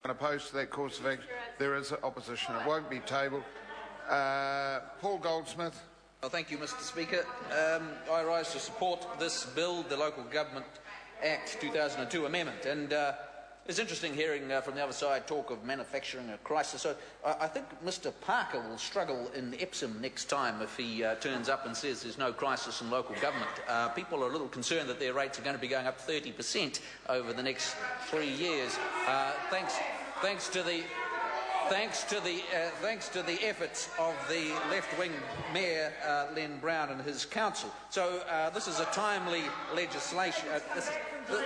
Opposed to that course of action? There is opposition. It won't be tabled. Paul Goldsmith. Well, thank you, Mr. Speaker. I rise to support this bill, the Local Government Act 2002 amendment. And it's interesting hearing from the other side talk of manufacturing a crisis. So I think Mr. Parker will struggle in Epsom next time if he turns up and says there's no crisis in local government. People are a little concerned that their rates are going to be going up 30% over the next 3 years, thanks to the efforts of the left-wing Mayor Len Brown and his council. So this is a timely legislation.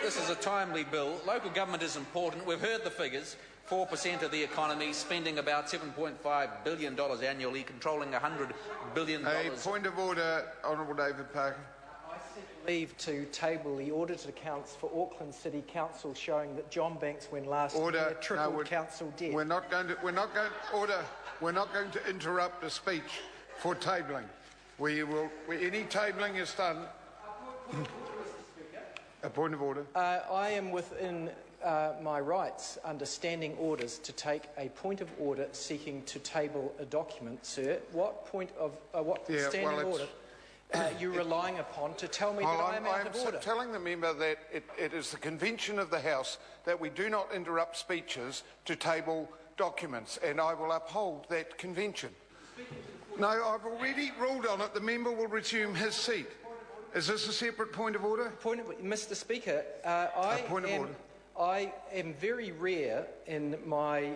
This is a timely bill. Local government is important. We've heard the figures. 4% of the economy, spending about $7.5 billion annually, controlling $100 billion. A point of order, Honourable David Parker. I seek leave to table the audited accounts for Auckland City Council showing that John Banks, when last year, tripled council debt. We're not going to interrupt a speech for tabling. Any tabling is done. A point of order. I am within my rights under standing orders to take a point of order seeking to table a document, sir. What point of standing order are you relying upon to tell me that I am out of order? I'm telling the member that it is the convention of the House that we do not interrupt speeches to table documents, and I will uphold that convention. No, I've already ruled on it. The member will resume his seat. Is this a separate point of order? Mr. Speaker, I am very rare in my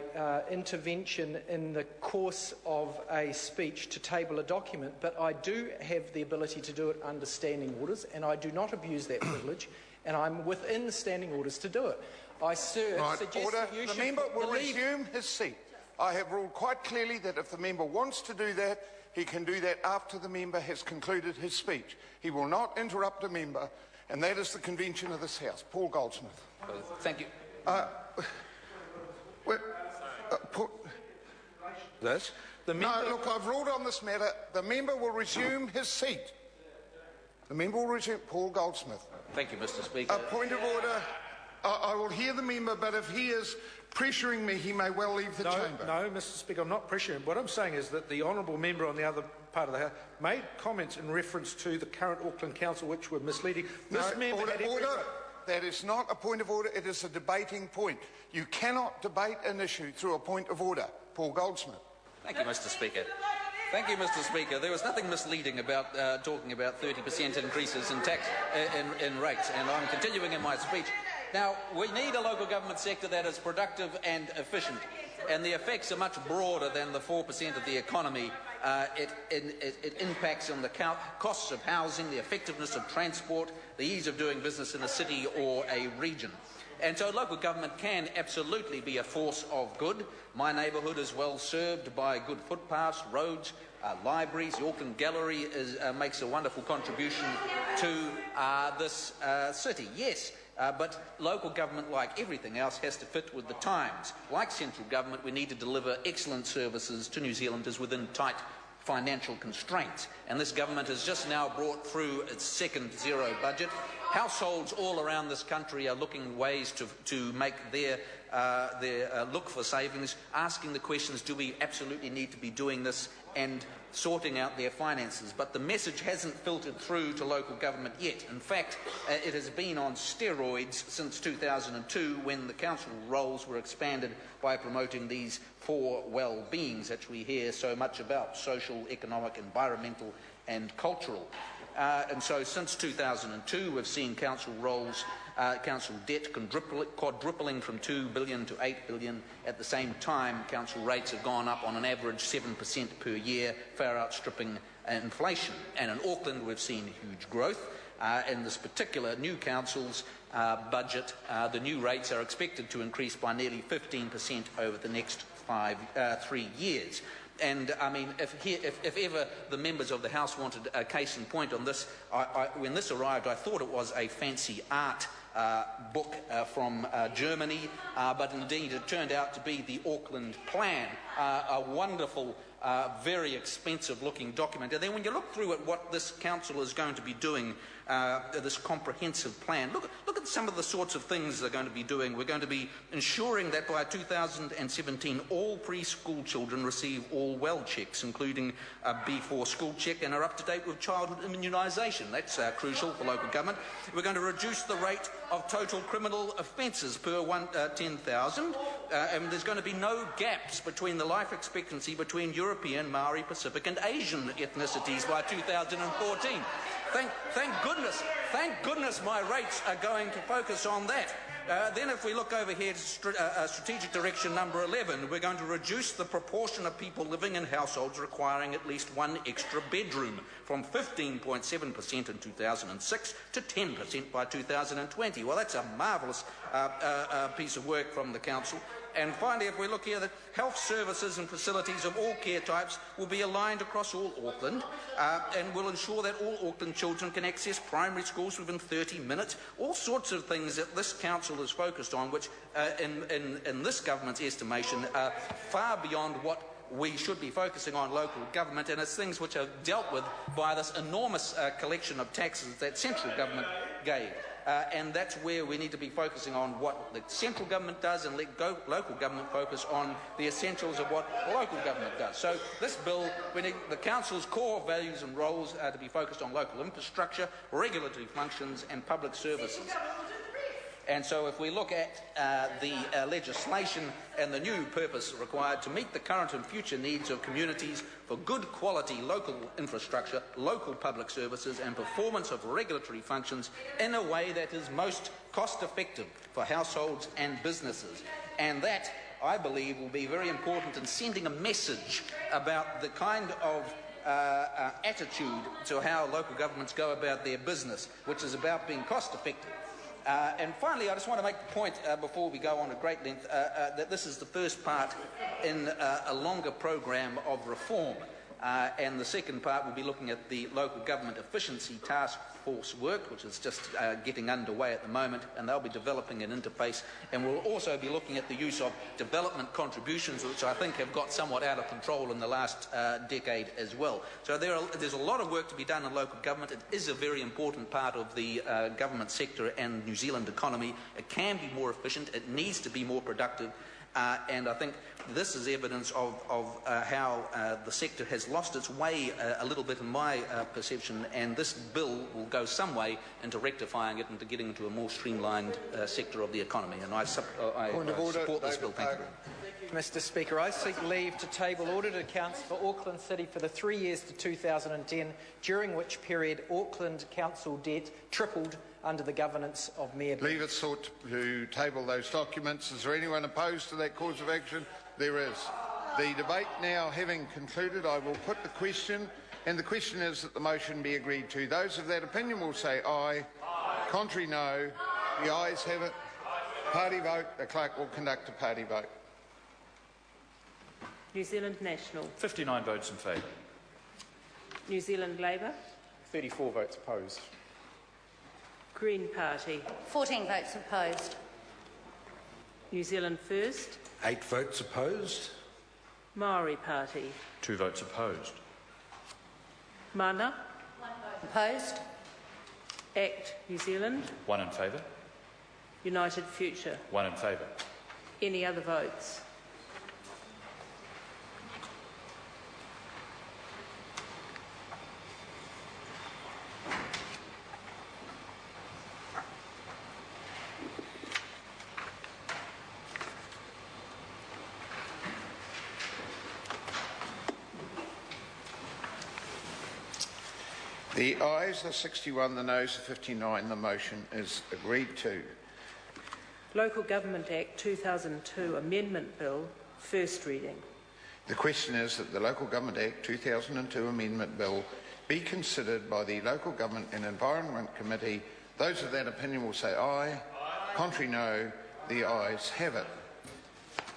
intervention in the course of a speech to table a document, but I do have the ability to do it under standing orders, and I do not abuse that privilege, and I'm within the standing orders to do it. I, sir, suggest that you should... The member will resume his seat. I have ruled quite clearly that if the member wants to do that, he can do that after the member has concluded his speech. He will not interrupt a member, and that is the convention of this House. Paul Goldsmith. Thank you. Look, I've ruled on this matter. The member will resume his seat. The member will resume. Paul Goldsmith. Thank you, Mr. Speaker. A point of order. I will hear the member, but if he is pressuring me, he may well leave the chamber. No, Mr. Speaker, I'm not pressuring. What I'm saying is that the honourable member on the other part of the House made comments in reference to the current Auckland Council which were misleading. Order. That is not a point of order. It is a debating point. You cannot debate an issue through a point of order. Paul Goldsmith. Thank you, Mr. Speaker. Thank you, Mr. Speaker. There was nothing misleading about talking about 30% increases in tax in rates, and I'm continuing in my speech. Now, we need a local government sector that is productive and efficient, and the effects are much broader than the 4% of the economy. It impacts on the costs of housing, the effectiveness of transport, the ease of doing business in a city or a region. And so local government can absolutely be a force of good. My neighbourhood is well served by good footpaths, roads, libraries. The Auckland Gallery makes a wonderful contribution to this city. Yes, but local government, like everything else, has to fit with the times. Like central government, we need to deliver excellent services to New Zealanders within tight financial constraints. And this government has just now brought through its second zero budget. Households all around this country are looking ways to make their look for savings, asking the questions, do we absolutely need to be doing this, and sorting out their finances. But the message hasn't filtered through to local government yet. In fact, it has been on steroids since 2002, when the council roles were expanded by promoting these four well-beings that we hear so much about: social, economic, environmental and cultural. And so since 2002 we've seen council roles, council debt quadrupling from $2 billion to $8 billion. At the same time, council rates have gone up on an average 7% per year, far outstripping inflation. And in Auckland we've seen huge growth. In this particular new council's budget, the new rates are expected to increase by nearly 15% over the next 3 years. And I mean, if ever the members of the House wanted a case in point on this, when this arrived, I thought it was a fancy art book from Germany, but indeed it turned out to be the Auckland Plan, a wonderful, very expensive-looking document. And then when you look through at what this council is going to be doing, this comprehensive plan, look at at some of the sorts of things they're going to be doing. We're going to be ensuring that by 2017 all preschool children receive all well checks, including a B4 school check, and are up to date with childhood immunisation. That's crucial for local government. We're going to reduce the rate of total criminal offences per 10,000, and there's going to be no gaps between the life expectancy between European, Maori, Pacific and Asian ethnicities by 2014. Thank goodness my rates are going to focus on that. Then if we look over here to strategic direction number 11, we're going to reduce the proportion of people living in households requiring at least one extra bedroom from 15.7% in 2006 to 10% by 2020. Well, that's a marvellous piece of work from the Council. And finally, if we look here, that health services and facilities of all care types will be aligned across all Auckland and will ensure that all Auckland children can access primary schools within 30 minutes. All sorts of things that this Council is focused on, which in this government's estimation are far beyond what we should be focusing on local government, and it's things which are dealt with by this enormous collection of taxes that central government gave. And that's where we need to be focusing on what the central government does and let local government focus on the essentials of what local government does. So this bill, we need the Council's core values and roles to be focused on local infrastructure, regulatory functions and public services. And so if we look at the legislation and the new purpose required to meet the current and future needs of communities for good quality local infrastructure, local public services and performance of regulatory functions in a way that is most cost effective for households and businesses. And that, I believe, will be very important in sending a message about the kind of attitude to how local governments go about their business, which is about being cost effective. And finally, I just want to make the point before we go on at great length that this is the first part in a longer program of reform. And the second part will be looking at the local government efficiency task force work, which is just getting underway at the moment, and they'll be developing an interface. And we'll also be looking at the use of development contributions, which I think have got somewhat out of control in the last decade as well. So there's a lot of work to be done in local government. It is a very important part of the government sector and New Zealand economy. It can be more efficient. It needs to be more productive. And I think this is evidence of how the sector has lost its way a little bit in my perception, and this bill will go some way into rectifying it and to getting into a more streamlined sector of the economy. And I support this bill. Thank you. Mr Speaker, I seek leave to table audited accounts for Auckland City for the 3 years to 2010, during which period Auckland Council debt tripled under the governance of Mayor. Leave it sought to table those documents. Is there anyone opposed to that course of action? There is. The debate now having concluded, I will put the question, and the question is that the motion be agreed to. Those of that opinion will say aye. Aye. Contrary, no. The ayes have it. Party vote. The clerk will conduct a party vote. New Zealand National. 59 votes in favour. New Zealand Labour. 34 votes opposed. Green Party. 14 votes opposed. New Zealand First. 8 votes opposed. Maori Party. 2 votes opposed. Mana. 1 vote opposed. ACT New Zealand. 1 in favour. United Future. 1 in favour. Any other votes? The ayes are 61, the noes are 59. The motion is agreed to. Local Government Act 2002 Amendment Bill, first reading. The question is that the Local Government Act 2002 Amendment Bill be considered by the Local Government and Environment Committee. Those of that opinion will say aye. Aye. Contrary, no. The ayes have it.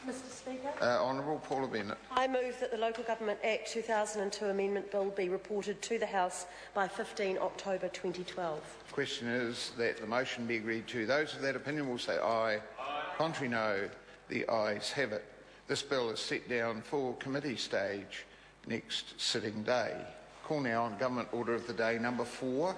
Mr Speaker. Honourable Paula Bennett. I move that the Local Government Act 2002 Amendment Bill be reported to the House by 15 October 2012. The question is that the motion be agreed to. Those of that opinion will say aye. Aye. Contrary, no. The ayes have it. This bill is set down for committee stage next sitting day. Call now on Government Order of the Day number 4.